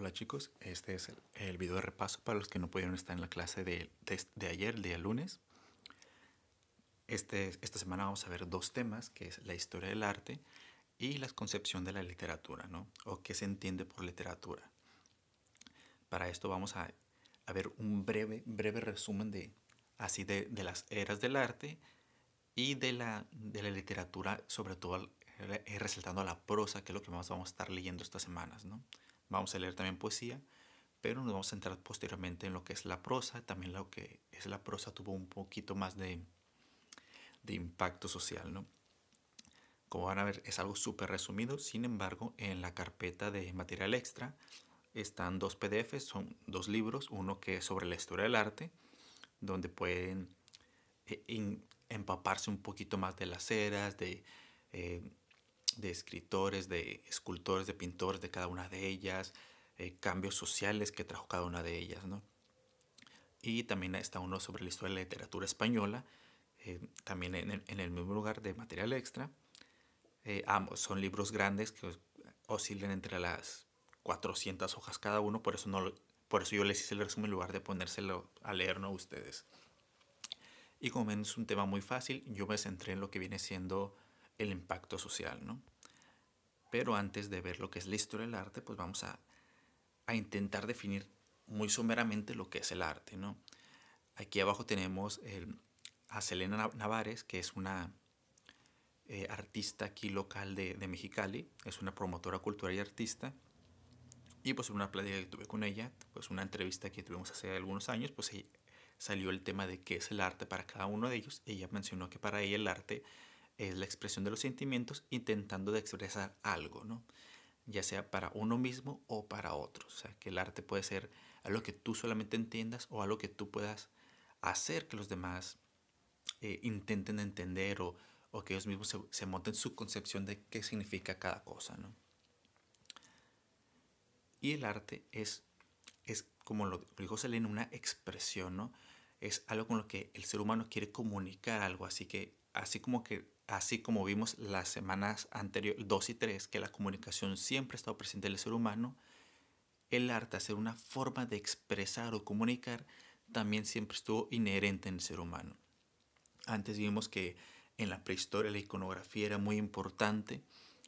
Hola chicos, este es el video de repaso para los que no pudieron estar en la clase de ayer, el día lunes. Esta semana vamos a ver dos temas, que es la historia del arte y la concepción de la literatura, ¿no? O qué se entiende por literatura. Para esto vamos a ver un breve resumen de las eras del arte y de la literatura, sobre todo resaltando la prosa, que es lo que más vamos a estar leyendo estas semanas, ¿no? Vamos a leer también poesía, pero nos vamos a centrar posteriormente en lo que es la prosa. También lo que es la prosa tuvo un poquito más de impacto social, ¿no? Como van a ver, es algo súper resumido. Sin embargo, en la carpeta de material extra están dos PDFs, son dos libros. Uno que es sobre la historia del arte, donde pueden empaparse un poquito más de las eras, eh, de escritores, de escultores, de pintores de cada una de ellas, cambios sociales que trajo cada una de ellas, ¿no? Y también está uno sobre la historia de la literatura española, también en el mismo lugar de material extra. Ambos son libros grandes que oscilan entre las 400 hojas cada uno, por eso yo les hice el resumen en lugar de ponérselo a leer, ¿no?, a ustedes. Y como ven, es un tema muy fácil, yo me centré en lo que viene siendo el impacto social, ¿no? Pero antes de ver lo que es la historia del arte, pues vamos a intentar definir muy someramente lo que es el arte, ¿no? Aquí abajo tenemos a Selena Navares, que es una artista aquí local de Mexicali, es una promotora cultural y artista. Y pues en una plática que tuve con ella, pues una entrevista que tuvimos hace algunos años, pues salió el tema de qué es el arte para cada uno de ellos. Ella mencionó que para ella el arte es la expresión de los sentimientos intentando de expresar algo, ¿no? Ya sea para uno mismo o para otros. O sea, que el arte puede ser algo que tú solamente entiendas o algo que tú puedas hacer que los demás intenten entender o que ellos mismos se monten su concepción de qué significa cada cosa, ¿no? Y el arte es como lo dijo Selene, una expresión, ¿no? Es algo con lo que el ser humano quiere comunicar algo, así como vimos las semanas anteriores, 2 y 3, que la comunicación siempre ha estado presente en el ser humano, el arte, hacer una forma de expresar o comunicar, también siempre estuvo inherente en el ser humano. Antes vimos que en la prehistoria la iconografía era muy importante,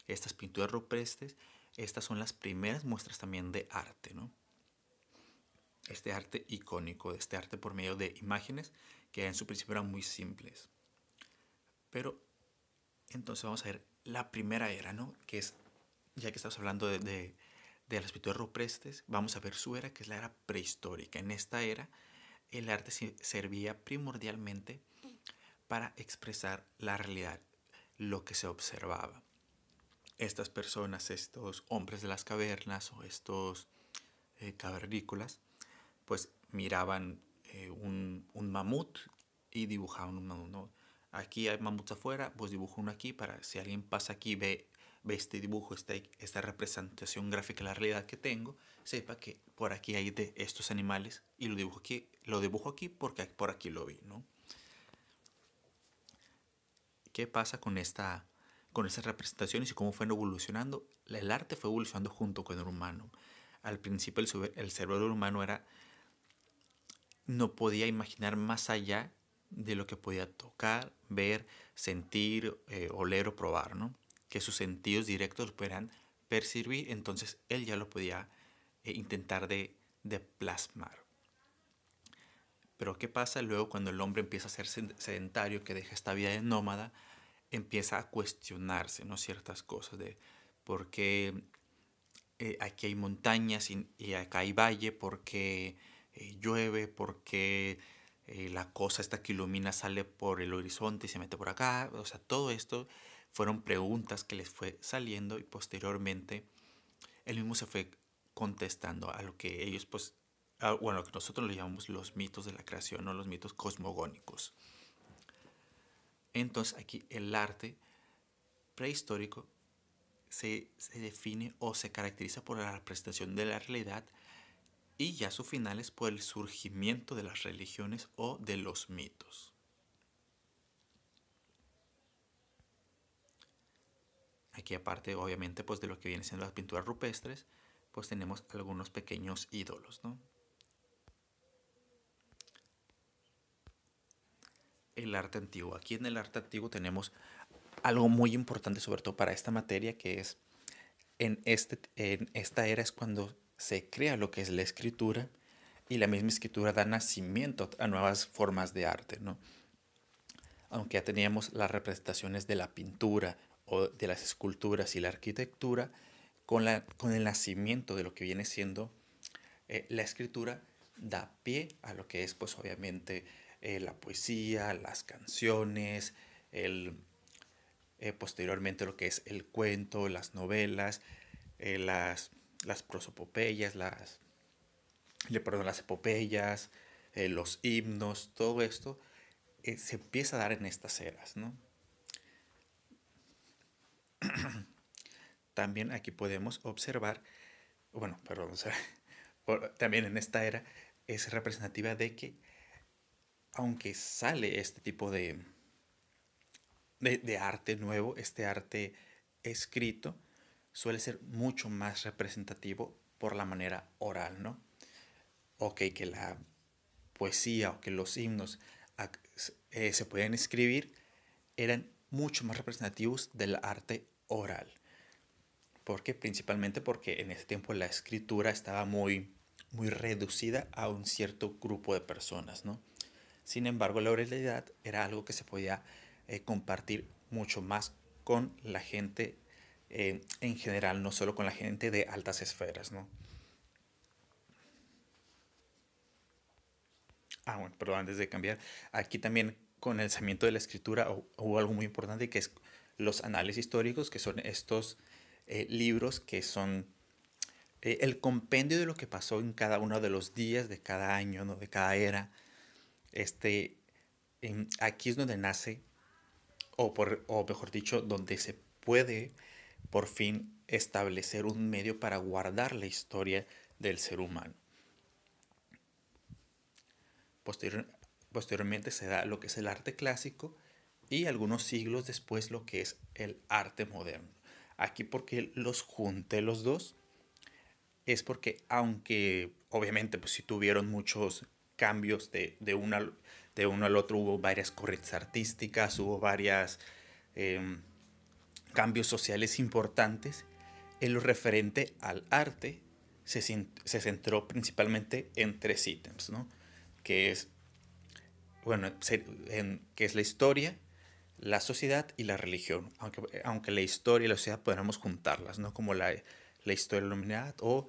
estas pinturas rupestres, estas son las primeras muestras también de arte, ¿no? Este arte icónico, este arte por medio de imágenes que en su principio eran muy simples. Pero entonces vamos a ver la primera era, ¿no? Que es, ya que estamos hablando de las pinturas rupestres, vamos a ver su era, que es la era prehistórica. En esta era, el arte servía primordialmente para expresar la realidad, lo que se observaba. Estas personas, estos hombres de las cavernas o estos cavernícolas, pues miraban un mamut y dibujaban un mamut, ¿no? Aquí hay mamuts afuera, pues dibujo uno aquí para si alguien pasa aquí, ve este dibujo, esta representación gráfica de la realidad que tengo, sepa que por aquí hay de estos animales y lo dibujo aquí porque por aquí lo vi, ¿no? ¿Qué pasa con estas representaciones y cómo fueron evolucionando? El arte fue evolucionando junto con el humano. Al principio el cerebro del humano no podía imaginar más allá de lo que podía tocar, ver, sentir, oler o probar, ¿no? Que sus sentidos directos lo pudieran percibir, entonces él ya lo podía intentar de plasmar. Pero ¿qué pasa luego cuando el hombre empieza a ser sedentario, que deja esta vida de nómada? Empieza a cuestionarse, ¿no?, ciertas cosas de por qué aquí hay montañas y acá hay valle, por qué llueve, por qué la cosa esta que ilumina sale por el horizonte y se mete por acá. O sea, todo esto fueron preguntas que les fue saliendo y posteriormente él mismo se fue contestando a lo que ellos, pues, bueno, lo que nosotros le llamamos los mitos de la creación, o los mitos cosmogónicos. Entonces aquí el arte prehistórico se define o se caracteriza por la representación de la realidad y ya su final es por el surgimiento de las religiones o de los mitos. Aquí aparte obviamente pues de lo que vienen siendo las pinturas rupestres, pues tenemos algunos pequeños ídolos, ¿no? El arte antiguo. Aquí en el arte antiguo tenemos algo muy importante, sobre todo para esta materia, que es en esta era es cuando se crea lo que es la escritura y la misma escritura da nacimiento a nuevas formas de arte, ¿no? Aunque ya teníamos las representaciones de la pintura o de las esculturas y la arquitectura, con el nacimiento de lo que viene siendo la escritura, da pie a lo que es, pues obviamente, la poesía, las canciones, posteriormente lo que es el cuento, las novelas, eh, las, las prosopopeyas, perdón, las epopeyas, los himnos, todo esto se empieza a dar en estas eras, ¿no? También aquí podemos observar, bueno, perdón, o sea, también en esta era es representativa de que aunque sale este tipo de arte nuevo, este arte escrito, suele ser mucho más representativo por la manera oral, ¿no? Ok, que la poesía o que los himnos se pueden escribir eran mucho más representativos del arte oral. ¿Por qué? Principalmente porque en ese tiempo la escritura estaba muy reducida a un cierto grupo de personas, ¿no? Sin embargo, la oralidad era algo que se podía compartir mucho más con la gente en general, no solo con la gente de altas esferas, ¿no? Ah, bueno, perdón, antes de cambiar, aquí también con el nacimiento de la escritura hubo algo muy importante que es los análisis históricos, que son estos libros que son el compendio de lo que pasó en cada uno de los días de cada año, ¿no? De cada era. Este, aquí es donde nace, o mejor dicho, donde se puede por fin establecer un medio para guardar la historia del ser humano. Posterior- Posteriormente se da lo que es el arte clásico y algunos siglos después lo que es el arte moderno. Aquí porque los junté los dos es porque aunque obviamente pues sí tuvieron muchos cambios de uno al otro, hubo varias corrientes artísticas, hubo varias eh, cambios sociales importantes, en lo referente al arte se centró principalmente en tres ítems, ¿no? Que es, bueno, que es la historia, la sociedad y la religión, aunque la historia y la sociedad podríamos juntarlas, ¿no? Como la historia de la humanidad o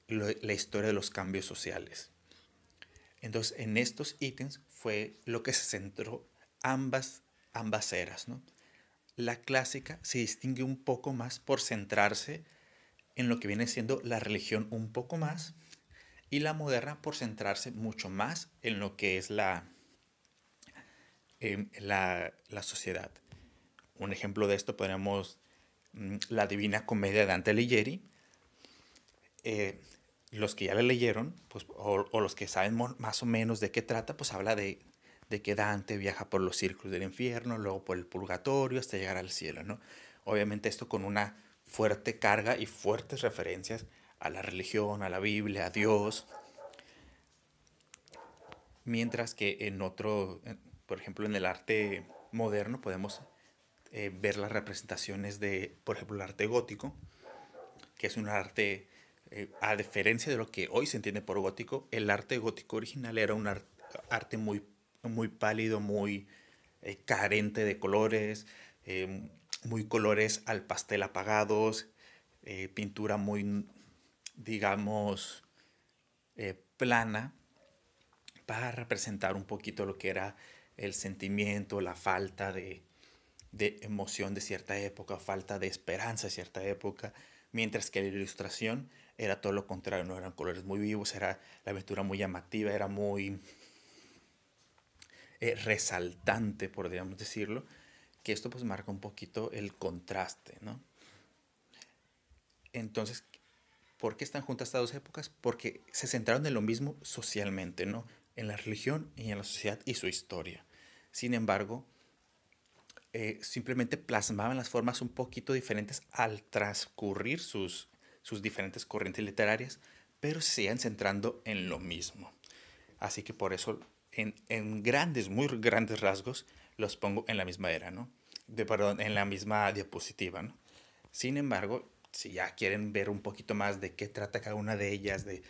la historia de los cambios sociales. Entonces, en estos ítems fue lo que se centró ambas eras, ¿no? La clásica se distingue un poco más por centrarse en lo que viene siendo la religión un poco más y la moderna por centrarse mucho más en lo que es la sociedad. Un ejemplo de esto podríamos la Divina Comedia de Dante Alighieri. eh, los que ya la leyeron, pues, o los que saben más o menos de qué trata, pues habla de que Dante viaja por los círculos del infierno, luego por el purgatorio hasta llegar al cielo, ¿no? Obviamente esto con una fuerte carga y fuertes referencias a la religión, a la Biblia, a Dios, mientras que por ejemplo, en el arte moderno podemos ver las representaciones de, por ejemplo, el arte gótico, que es un arte, a diferencia de lo que hoy se entiende por gótico, el arte gótico original era un arte muy pálido, muy carente de colores, muy colores al pastel apagados, pintura muy, digamos, plana, para representar un poquito lo que era el sentimiento, la falta de emoción de cierta época, falta de esperanza de cierta época, mientras que la ilustración era todo lo contrario, no eran colores muy vivos, era la aventura muy llamativa, era muy resaltante, podríamos decirlo, que esto pues marca un poquito el contraste, ¿no? Entonces, ¿por qué están juntas estas dos épocas? Porque se centraron en lo mismo socialmente, ¿no? En la religión y en la sociedad y su historia. Sin embargo, simplemente plasmaban las formas un poquito diferentes al transcurrir sus diferentes corrientes literarias, pero se siguen centrando en lo mismo. Así que por eso, en grandes, muy grandes rasgos, los pongo en la misma era, ¿no? Perdón, en la misma diapositiva, ¿no? Sin embargo, si ya quieren ver un poquito más de qué trata cada una de ellas, de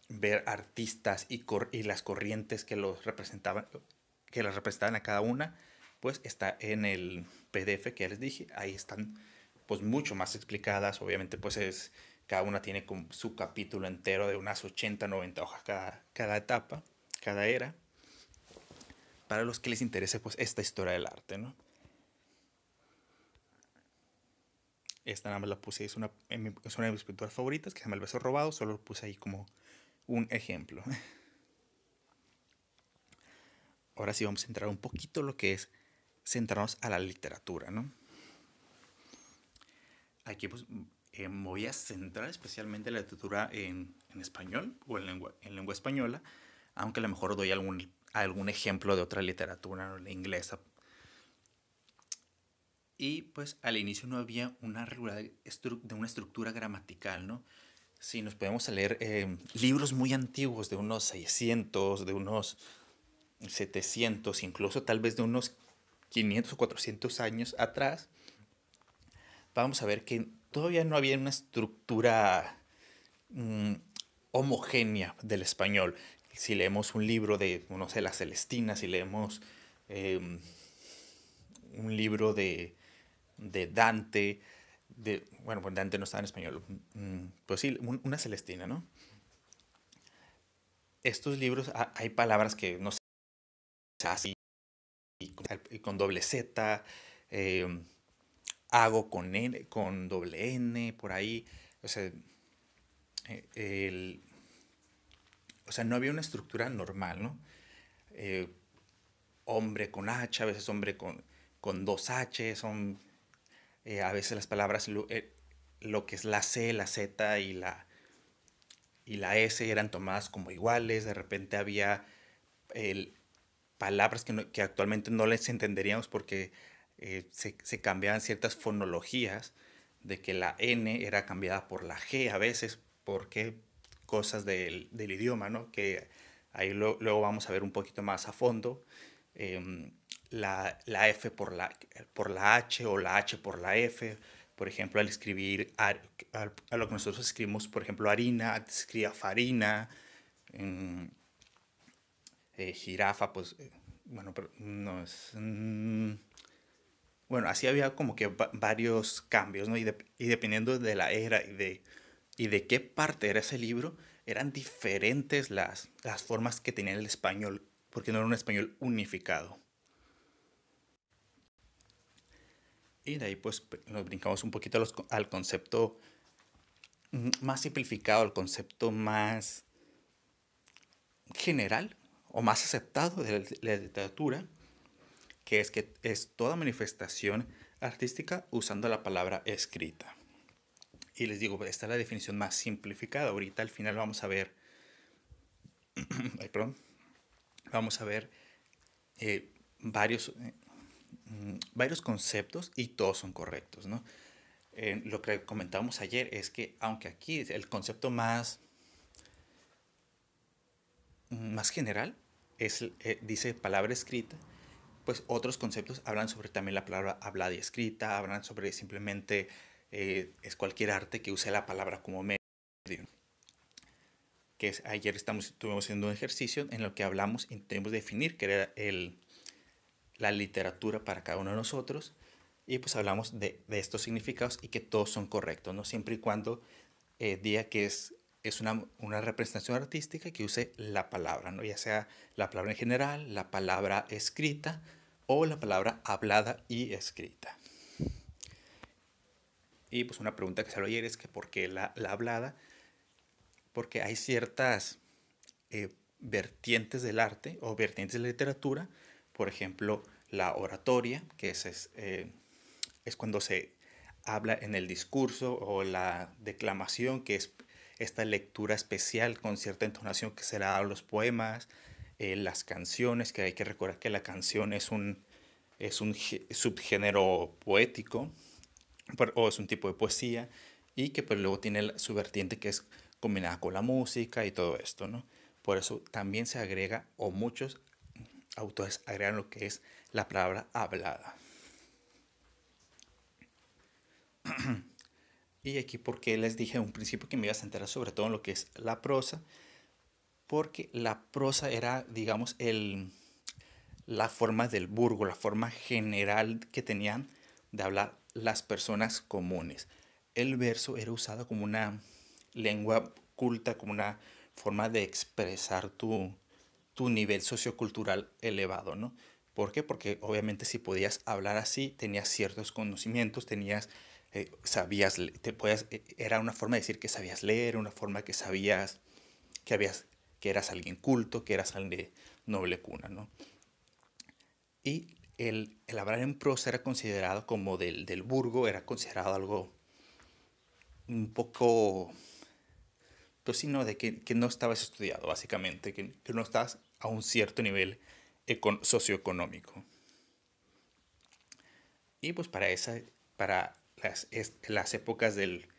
ver artistas y las corrientes que las representaban a cada una, pues está en el PDF que ya les dije. Ahí están pues mucho más explicadas. Obviamente pues cada una tiene como su capítulo entero de unas 80, 90 hojas cada etapa, cada era, para los que les interese pues esta historia del arte, ¿no? Esta nada más la puse, es una de mis pinturas favoritas, que se llama El beso robado, solo lo puse ahí como un ejemplo. Ahora sí vamos a entrar un poquito en lo que es centrarnos a la literatura, ¿no? Aquí pues me voy a centrar especialmente en la literatura en español o en lengua española, aunque a lo mejor doy algún ejemplo de otra literatura, ¿no? La inglesa. Y pues al inicio no había una de una estructura gramatical, ¿no? Si nos podemos leer libros muy antiguos de unos 600, de unos 700, incluso tal vez de unos 500 o 400 años atrás, vamos a ver que todavía no había una estructura homogénea del español. Si leemos un libro de, no sé, La Celestina, si leemos un libro de Dante, bueno, pues Dante no está en español, pues sí, una Celestina, ¿no? Estos libros, hay palabras que no sé, así, con doble Z, hago con N, con doble N, por ahí, o sea, no había una estructura normal, ¿no? Hombre con H, a veces hombre con dos H, a veces las palabras, lo que es la C, la Z y la S eran tomadas como iguales, de repente había palabras que actualmente no les entenderíamos porque se cambiaban ciertas fonologías, de que la N era cambiada por la G a veces, porque cosas del idioma, ¿no? Que ahí luego vamos a ver un poquito más a fondo. La F por la H o la H por la F. Por ejemplo, al escribir a lo que nosotros escribimos, por ejemplo, harina, se escribía farina. Jirafa, pues, bueno, pero no es... bueno, así había como que varios cambios, ¿no? Y dependiendo de la era y de qué parte era ese libro, eran diferentes las formas que tenía el español, porque no era un español unificado. Y de ahí pues nos brincamos un poquito al concepto más simplificado, al concepto más general o más aceptado de la literatura, que es toda manifestación artística usando la palabra escrita. Y les digo, esta es la definición más simplificada. Ahorita al final vamos a ver, ay, perdón, vamos a ver varios conceptos y todos son correctos, ¿no? Lo que comentábamos ayer es que aunque aquí el concepto más general dice palabra escrita, pues otros conceptos hablan sobre también la palabra hablada y escrita, hablan sobre simplemente es cualquier arte que use la palabra como medio. Ayer estuvimos haciendo un ejercicio en el que hablamos, intentamos definir qué era la literatura para cada uno de nosotros, y pues hablamos de estos significados y que todos son correctos, ¿no? Siempre y cuando diga que es una representación artística que use la palabra, ¿no? Ya sea la palabra en general, la palabra escrita o la palabra hablada y escrita. Y pues una pregunta que salió ayer es que ¿por qué la hablada? Porque hay ciertas vertientes del arte o vertientes de la literatura, por ejemplo, la oratoria, que es cuando se habla en el discurso, o la declamación, que es esta lectura especial con cierta entonación que se le da a los poemas, las canciones, que hay que recordar que la canción es un subgénero poético o es un tipo de poesía, y que pues luego tiene su vertiente que es combinada con la música y todo esto, ¿no? Por eso también se agrega, o muchos autores agregan lo que es la palabra hablada. Y aquí porque les dije en un principio que me iba a centrar sobre todo en lo que es la prosa, porque la prosa era, digamos, la forma del burgo, la forma general que tenían de hablar las personas comunes. El verso era usado como una lengua culta, como una forma de expresar tu nivel sociocultural elevado, ¿no? ¿Por qué? Porque obviamente si podías hablar así, tenías ciertos conocimientos, sabías, era una forma de decir que sabías leer, una forma que sabías que habías, que eras alguien culto, que eras alguien de noble cuna, ¿no? Y el hablar en prosa era considerado como del burgo, era considerado algo un poco, pues sí, no, de que no estabas estudiado, básicamente, que no estabas a un cierto nivel socioeconómico. Y pues para las épocas del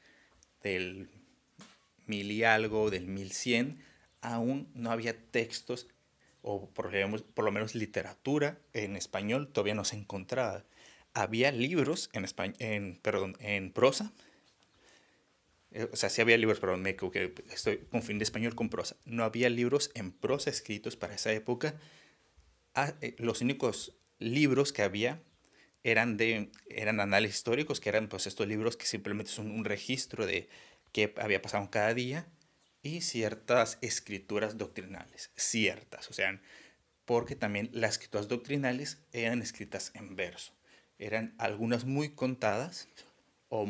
1000 y algo, del 1100, aún no había textos o por lo menos literatura en español todavía no se encontraba. Había libros perdón, en prosa. O sea, sí había libros, pero me equivoqué, estoy confundiendo español con prosa. No había libros en prosa escritos para esa época. Los únicos libros que había eran análisis históricos, que eran pues estos libros que simplemente son un registro de qué había pasado cada día, y ciertas escrituras doctrinales, ciertas, o sea, porque también las escrituras doctrinales eran escritas en verso. Eran algunas muy contadas o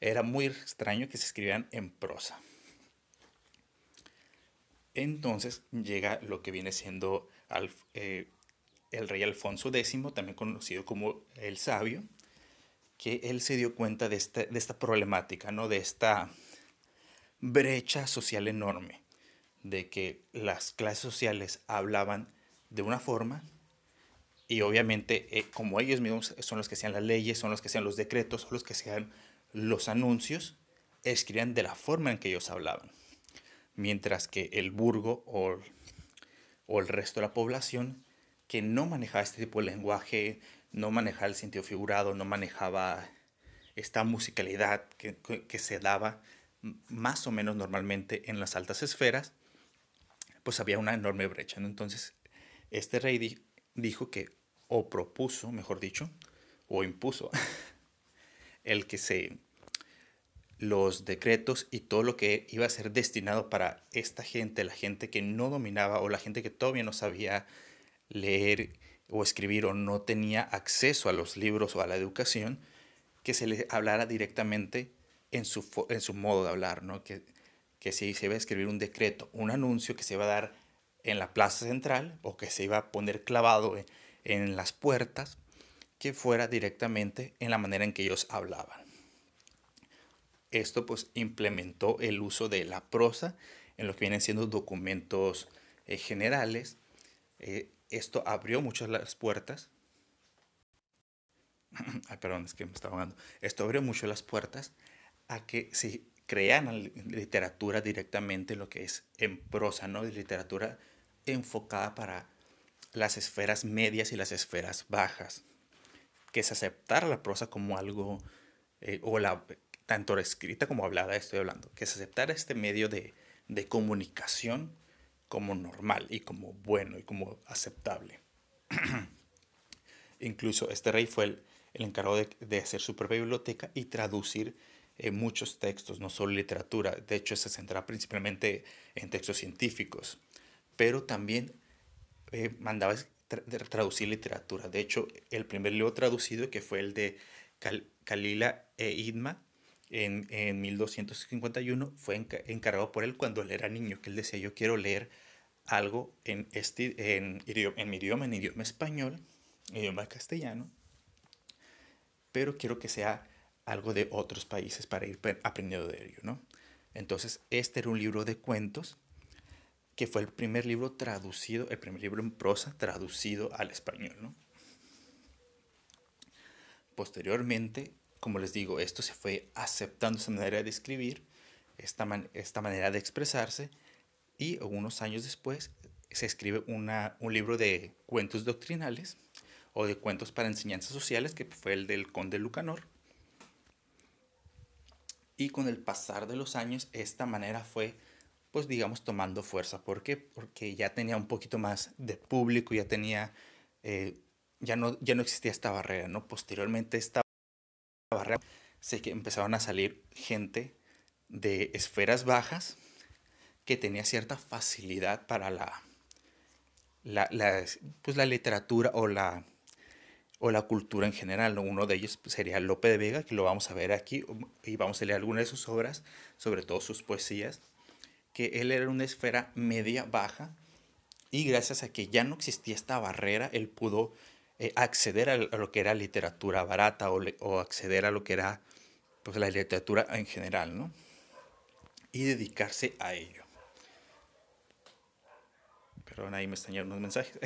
era muy extraño que se escribieran en prosa. Entonces llega lo que viene siendo el rey Alfonso X, también conocido como el Sabio, que él se dio cuenta de esta problemática, ¿no? De esta brecha social enorme, de que las clases sociales hablaban de una forma y obviamente como ellos mismos son los que hacían las leyes, son los que hacían los decretos, son los que hacían los anuncios, escribían de la forma en que ellos hablaban. Mientras que el burgo o el resto de la población que no manejaba este tipo de lenguaje, no manejaba el sentido figurado, no manejaba esta musicalidad que se daba más o menos normalmente en las altas esferas, pues había una enorme brecha, ¿no? Entonces, este rey dijo que, o propuso, mejor dicho, o impuso, el que los decretos y todo lo que iba a ser destinado para esta gente, la gente que no dominaba o la gente que todavía no sabía leer o escribir o no tenía acceso a los libros o a la educación, que se les hablara directamente en su modo de hablar, ¿no? Que si se iba a escribir un decreto, un anuncio que se iba a dar en la plaza central o que se iba a poner clavado en las puertas, que fuera directamente en la manera en que ellos hablaban. Esto pues implementó el uso de la prosa en lo que vienen siendo documentos generales. Esto abrió muchas las puertas. Ay, perdón, es que me estaba ahogando. Esto abrió mucho las puertas a que se crearan literatura directamente, lo que es en prosa, ¿no? Literatura enfocada para las esferas medias y las esferas bajas. Que se aceptara la prosa como algo, tanto escrita como hablada, estoy hablando, que se aceptara este medio de comunicación como normal y como bueno y como aceptable. Incluso este rey fue el encargado de hacer su propia biblioteca y traducir muchos textos, no solo literatura. De hecho, se centraba principalmente en textos científicos, pero también mandaba traducir literatura. De hecho, el primer libro traducido, que fue el de Calila e Idma, en 1251, fue encargado por él cuando él era niño, que él decía, yo quiero leer algo en mi idioma, en idioma español, idioma castellano, pero quiero que sea algo de otros países para ir aprendiendo de ello, ¿no? Entonces, este era un libro de cuentos que fue el primer libro traducido, el primer libro en prosa traducido al español, ¿no? Posteriormente, como les digo, esto se fue aceptando esa manera de escribir, esta manera de expresarse, y unos años después se escribe un libro de cuentos doctrinales o de cuentos para enseñanzas sociales, que fue el del Conde Lucanor. Y con el pasar de los años, esta manera fue, pues digamos, tomando fuerza. ¿Por qué? Porque ya tenía un poquito más de público, ya tenía, ya no existía esta barrera, ¿no? Posteriormente esta barrera, sé que empezaron a salir gente de esferas bajas que tenía cierta facilidad para pues la literatura o la cultura en general, ¿no? Uno de ellos sería Lope de Vega, que lo vamos a ver aquí, y vamos a leer algunas de sus obras, sobre todo sus poesías, que él era una esfera media baja, y gracias a que ya no existía esta barrera, él pudo acceder a lo que era literatura barata o acceder a lo que era pues, la literatura en general, ¿no? Y dedicarse a ello. Perdón, ahí me están llegando unos mensajes.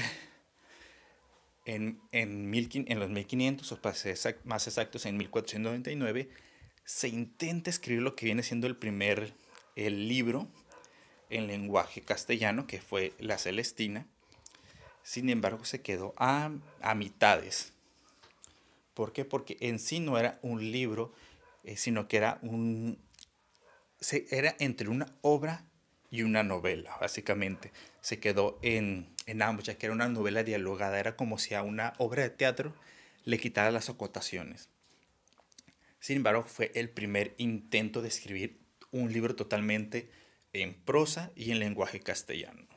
En los 1500, o para ser más exactos, en 1499, se intenta escribir lo que viene siendo el libro en lenguaje castellano, que fue La Celestina. Sin embargo, se quedó a mitades. ¿Por qué? Porque en sí no era un libro, sino que era entre una obra y una novela, básicamente. Se quedó en ambos, ya que era una novela dialogada. Era como si a una obra de teatro le quitara las acotaciones. Sin embargo, fue el primer intento de escribir un libro totalmente en prosa y en lenguaje castellano.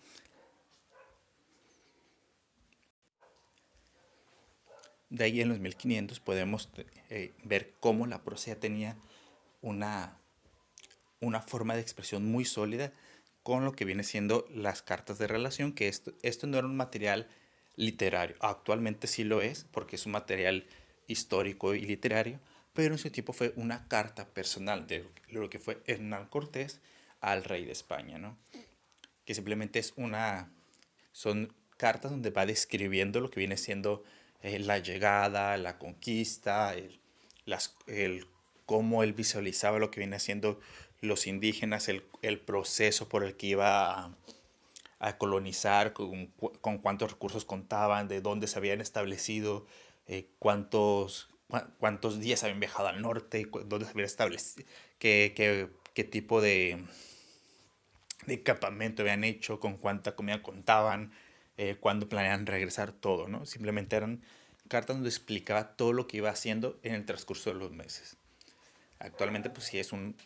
De ahí en los 1500 podemos ver cómo la prosa ya tenía una, una forma de expresión muy sólida con lo que viene siendo las cartas de relación, que esto no era un material literario. Actualmente sí lo es, porque es un material histórico y literario, pero en su tiempo fue una carta personal de lo que fue Hernán Cortés al rey de España, ¿no? Que simplemente son cartas donde va describiendo lo que viene siendo la llegada, la conquista, el cómo él visualizaba lo que viene siendo los indígenas, el proceso por el que iba a colonizar, con cuántos recursos contaban, de dónde se habían establecido, cuántos días habían viajado al norte, dónde se habían establecido, qué tipo de campamento habían hecho, con cuánta comida contaban, cuándo planeaban regresar, todo, ¿no? Simplemente eran cartas donde explicaba todo lo que iba haciendo en el transcurso de los meses. Actualmente, pues sí es un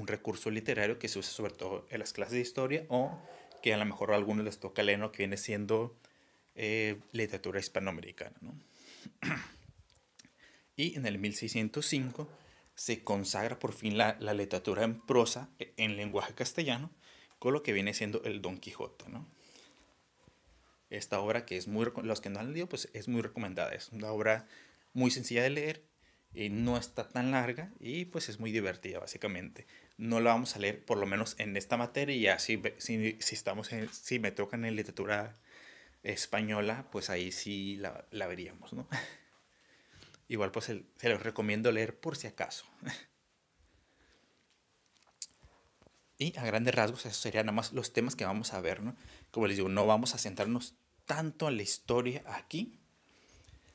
recurso literario que se usa sobre todo en las clases de historia, o que a lo mejor a algunos les toca leer lo que viene siendo literatura hispanoamericana, ¿no? Y en el 1605 se consagra por fin la literatura en prosa, en lenguaje castellano, con lo que viene siendo el Don Quijote, ¿no? Esta obra que los que no han leído, pues es muy recomendada. Es una obra muy sencilla de leer, no está tan larga y pues es muy divertida básicamente. No la vamos a leer por lo menos en esta materia, y ya si me tocan en literatura española, pues ahí sí la veríamos, ¿no? Igual pues se los recomiendo leer por si acaso. Y a grandes rasgos, esos serían nada más los temas que vamos a ver, ¿no? Como les digo, no vamos a centrarnos tanto en la historia aquí,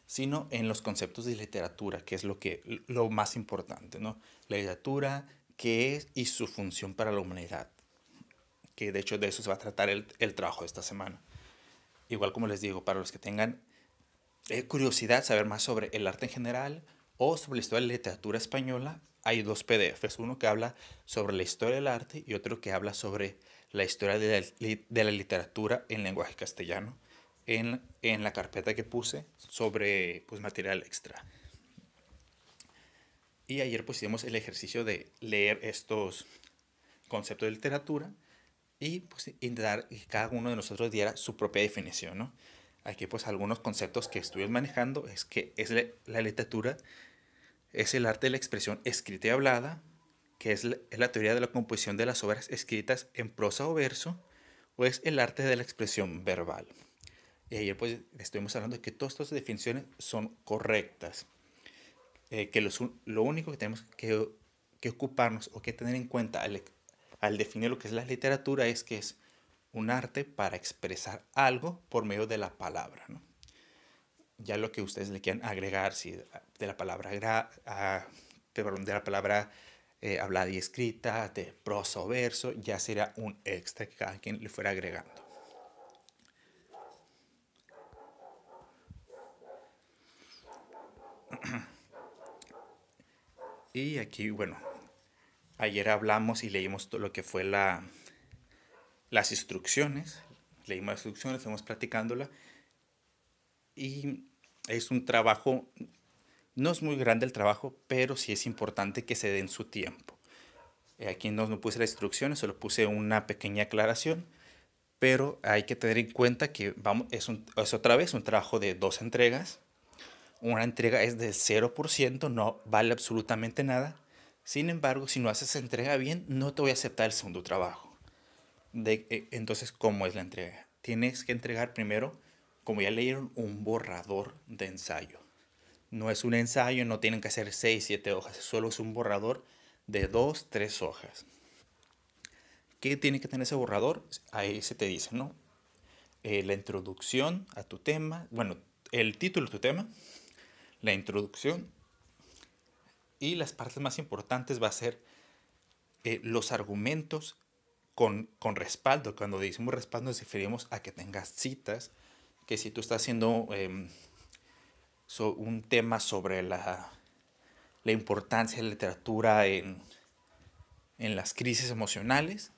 sino en los conceptos de literatura, que es lo más importante, ¿no? La literatura, qué es y su función para la humanidad, que de hecho de eso se va a tratar el trabajo de esta semana. Igual como les digo, para los que tengan curiosidad, saber más sobre el arte en general o sobre la historia de la literatura española, hay dos PDFs, uno que habla sobre la historia del arte y otro que habla sobre la historia de la literatura en lenguaje castellano, en la carpeta que puse sobre pues, material extra. Y ayer pues hicimos el ejercicio de leer estos conceptos de literatura y pues intentar que cada uno de nosotros diera su propia definición, ¿no? Aquí pues algunos conceptos que estuve manejando es que la literatura es el arte de la expresión escrita y hablada, que es la teoría de la composición de las obras escritas en prosa o verso, o es el arte de la expresión verbal. Y ayer pues estuvimos hablando de que todas estas definiciones son correctas. lo único que tenemos que ocuparnos o que tener en cuenta al definir lo que es la literatura es que es un arte para expresar algo por medio de la palabra, ¿no? Ya lo que ustedes le quieran agregar, si de la palabra, perdón, de la palabra hablada y escrita, de prosa o verso, ya sería un extra que cada quien le fuera agregando. Y aquí, bueno, ayer hablamos y leímos todo lo que fue las instrucciones. Leímos las instrucciones, fuimos platicándola. Y es un trabajo, no es muy grande el trabajo, pero sí es importante que se den su tiempo. Aquí no puse las instrucciones, solo puse una pequeña aclaración, pero hay que tener en cuenta que es otra vez un trabajo de 2 entregas. Una entrega es del 0%, no vale absolutamente nada. Sin embargo, si no haces esa entrega bien, no te voy a aceptar el segundo trabajo. Entonces, ¿cómo es la entrega? Tienes que entregar primero, como ya leyeron, un borrador de ensayo. No es un ensayo, no tienen que hacer 6, 7 hojas, solo es un borrador de 2, 3 hojas. ¿Qué tiene que tener ese borrador? Ahí se te dice, ¿no? La introducción a tu tema, bueno, el título de tu tema, la introducción, y las partes más importantes va a ser los argumentos con respaldo. Cuando decimos respaldo nos referimos a que tengas citas, que si tú estás haciendo un tema sobre la importancia de la literatura en las crisis emocionales,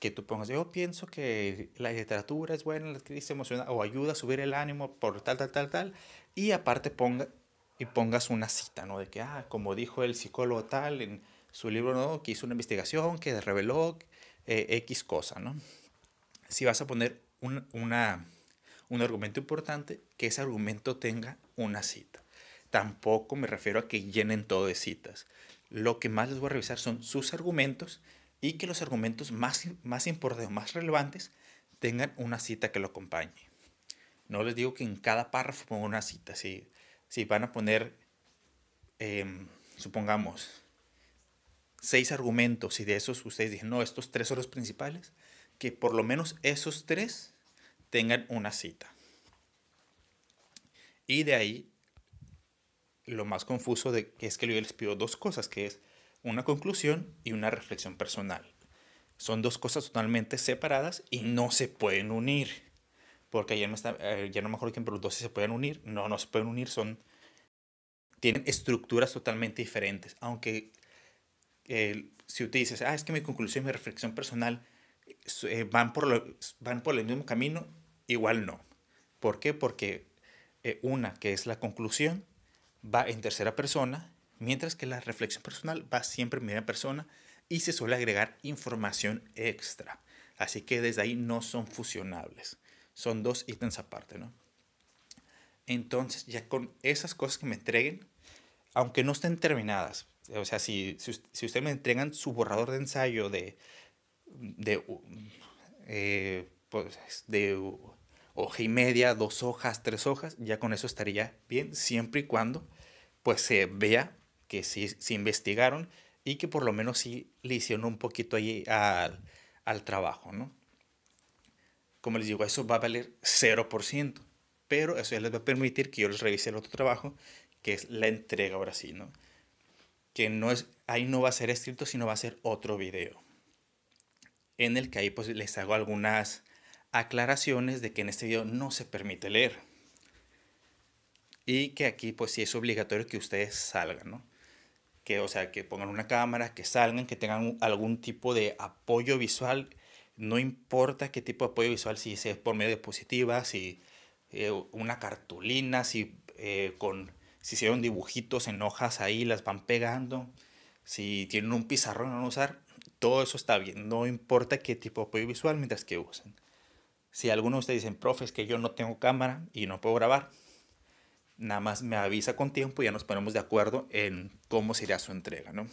que tú pongas, yo pienso que la literatura es buena en las crisis emocionales o ayuda a subir el ánimo por tal, tal, tal, tal, y aparte pongas una cita, ¿no? De que, como dijo el psicólogo tal en su libro, ¿no? Que hizo una investigación que reveló X cosa, ¿no? Si vas a poner un argumento importante, que ese argumento tenga una cita. Tampoco me refiero a que llenen todo de citas. Lo que más les voy a revisar son sus argumentos y que los argumentos más importantes, más relevantes, tengan una cita que lo acompañe. No les digo que en cada párrafo pongan una cita. Si van a poner, supongamos, 6 argumentos y de esos ustedes dicen, no, estos 3 son los principales, que por lo menos esos 3 tengan una cita. Y de ahí, lo más confuso es que yo les pido 2 cosas, que es una conclusión y una reflexión personal. Son 2 cosas totalmente separadas y no se pueden unir. Porque ya no me acuerdo quién preguntó si se pueden unir. No se pueden unir, tienen estructuras totalmente diferentes. Aunque si tú dices, es que mi conclusión y mi reflexión personal van por el mismo camino, igual no. ¿Por qué? Porque una, que es la conclusión, va en tercera persona, mientras que la reflexión personal va siempre en primera persona y se suele agregar información extra. Así que desde ahí no son fusionables. Son 2 ítems aparte, ¿no? Entonces, ya con esas cosas que me entreguen, aunque no estén terminadas, o sea, si ustedes me entregan su borrador de ensayo de, pues, de hoja y media, 2 hojas, 3 hojas, ya con eso estaría bien, siempre y cuando pues se vea que sí investigaron y que por lo menos sí le hicieron un poquito ahí al trabajo, ¿no? Como les digo, eso va a valer 0%, pero eso ya les va a permitir que yo les revise el otro trabajo, que es la entrega ahora sí, ¿no? Que ahí no va a ser escrito, sino va a ser otro video, en el que ahí pues les hago algunas aclaraciones de que en este video no se permite leer. Y que aquí pues sí es obligatorio que ustedes salgan, ¿no? Que, o sea, que pongan una cámara, que salgan, que tengan algún tipo de apoyo visual. No importa qué tipo de apoyo visual, si es por medio de diapositivas, si una cartulina, si hicieron dibujitos en hojas ahí, las van pegando, si tienen un pizarrón a usar, todo eso está bien. No importa qué tipo de apoyo visual mientras que usen. Si alguno de ustedes dicen, profe, es que yo no tengo cámara y no puedo grabar, nada más me avisa con tiempo y ya nos ponemos de acuerdo en cómo sería su entrega, ¿no?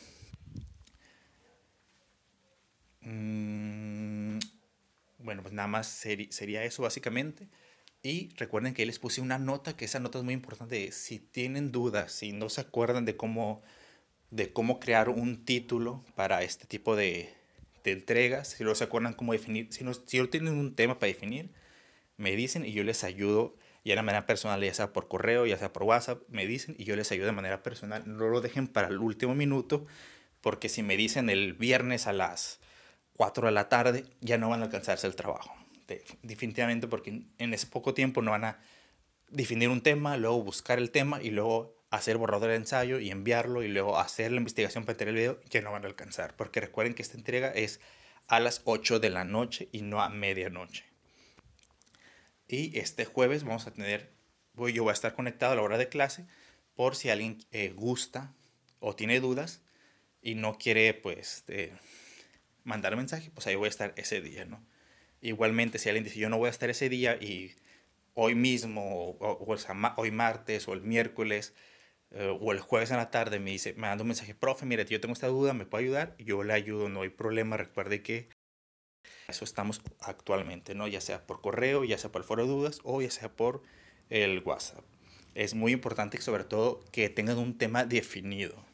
Bueno, pues nada más sería eso básicamente. Y recuerden que ahí les puse una nota, que esa nota es muy importante. Si tienen dudas, si no se acuerdan de cómo crear un título para este tipo de entregas, si no se acuerdan cómo definir, si no tienen un tema para definir, me dicen y yo les ayudo ya de manera personal, ya sea por correo, ya sea por WhatsApp, me dicen y yo les ayudo de manera personal. No lo dejen para el último minuto, porque si me dicen el viernes a las 4 de la tarde, ya no van a alcanzarse el trabajo. Definitivamente, porque en ese poco tiempo no van a definir un tema, luego buscar el tema y luego hacer borrador de ensayo y enviarlo y luego hacer la investigación para tener el video, ya no van a alcanzar. Porque recuerden que esta entrega es a las 8 de la noche y no a medianoche. Y este jueves vamos a tener, yo voy a estar conectado a la hora de clase por si alguien gusta o tiene dudas y no quiere pues mandar mensaje, pues ahí voy a estar ese día, ¿no? Igualmente, si alguien dice yo no voy a estar ese día y hoy mismo, o sea, hoy martes o el miércoles o el jueves en la tarde me dice, me manda un mensaje, profe, mire, yo tengo esta duda, ¿me puede ayudar? Yo le ayudo, no hay problema. Recuerde que eso estamos actualmente, ¿no? Ya sea por correo, ya sea por el foro de dudas o ya sea por el WhatsApp. Es muy importante, sobre todo, que tengan un tema definido,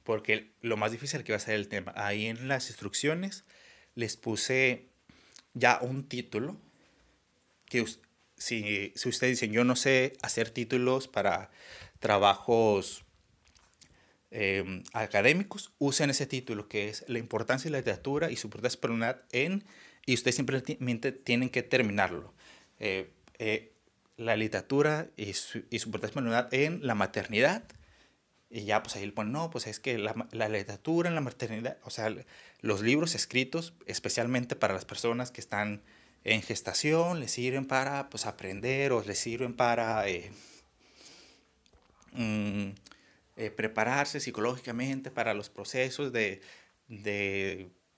porque lo más difícil que va a ser el tema. Ahí en las instrucciones les puse ya un título que si ustedes dicen yo no sé hacer títulos para trabajos académicos, usen ese título que es la importancia de la literatura y su importancia para una en, y ustedes simplemente tienen que terminarlo. Eh, eh, la literatura y su importancia para una en la maternidad. Y ya, pues ahí le ponen, no, pues es que la literatura en la maternidad, o sea, los libros escritos especialmente para las personas que están en gestación, les sirven para, pues, aprender o les sirven para mm, prepararse psicológicamente para los procesos de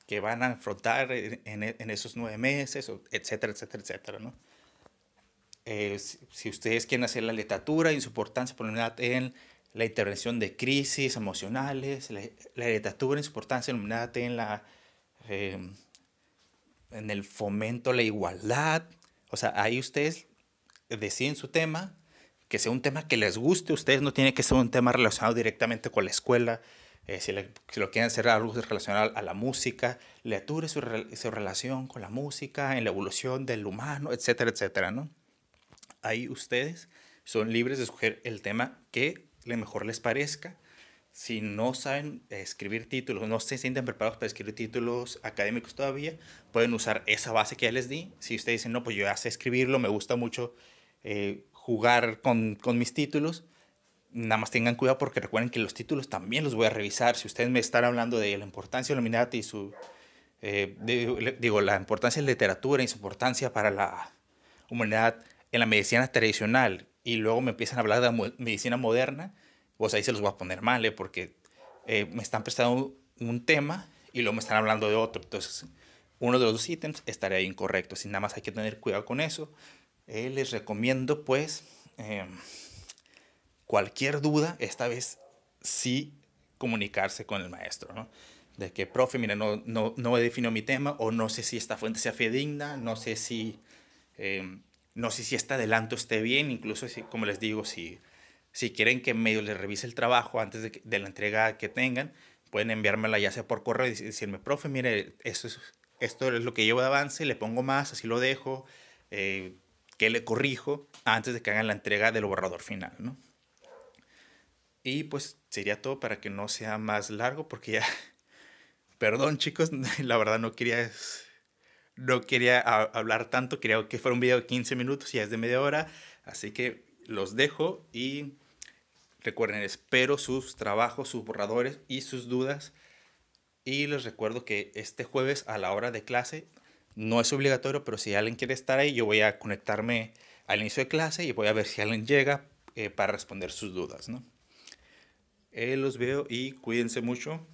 que van a afrontar en esos 9 meses, etcétera, etcétera, etcétera, ¿no? Si ustedes quieren hacer la literatura y su importancia por unidad en la intervención de crisis emocionales, la literatura y su importancia en unidad eh, en el fomento a la igualdad, o sea, ahí ustedes deciden su tema, que sea un tema que les guste a ustedes, no tiene que ser un tema relacionado directamente con la escuela. Si lo quieren hacer algo relacionado a la música, literatura y su relación con la música, en la evolución del humano, etcétera, etcétera, ¿no? Ahí ustedes son libres de escoger el tema que mejor les parezca. Si no saben escribir títulos, no se sienten preparados para escribir títulos académicos todavía, pueden usar esa base que ya les di. Si ustedes dicen, no, pues yo ya sé escribirlo, me gusta mucho jugar con mis títulos, nada más tengan cuidado porque recuerden que los títulos también los voy a revisar. Si ustedes me están hablando de la importancia de Illuminati y su, digo, la importancia de la literatura y su importancia para la humanidad en la medicina tradicional y luego me empiezan a hablar de medicina moderna, pues ahí se los voy a poner mal, porque me están prestando un tema y luego me están hablando de otro. Entonces, uno de los dos ítems estaría incorrecto. Así nada más hay que tener cuidado con eso. Les recomiendo, pues, cualquier duda, esta vez sí comunicarse con el maestro, ¿no? De que, profe, mira, no he definido mi tema, o no sé si esta fuente sea fidedigna, no sé si este adelanto esté bien, incluso si, como les digo, si quieren que medio les revise el trabajo antes de la entrega que tengan, pueden enviármela ya sea por correo y decirme, profe, mire, esto es lo que llevo de avance, le pongo más, así lo dejo, que le corrijo antes de que hagan la entrega del borrador final, ¿no? Y pues sería todo para que no sea más largo, porque ya, perdón chicos, la verdad no quería hablar tanto, quería que fuera un video de 15 minutos y ya es de media hora, así que los dejo y recuerden, espero sus trabajos, sus borradores y sus dudas, y les recuerdo que este jueves a la hora de clase no es obligatorio, pero si alguien quiere estar ahí, yo voy a conectarme al inicio de clase y voy a ver si alguien llega para responder sus dudas, ¿no? Los veo y cuídense mucho.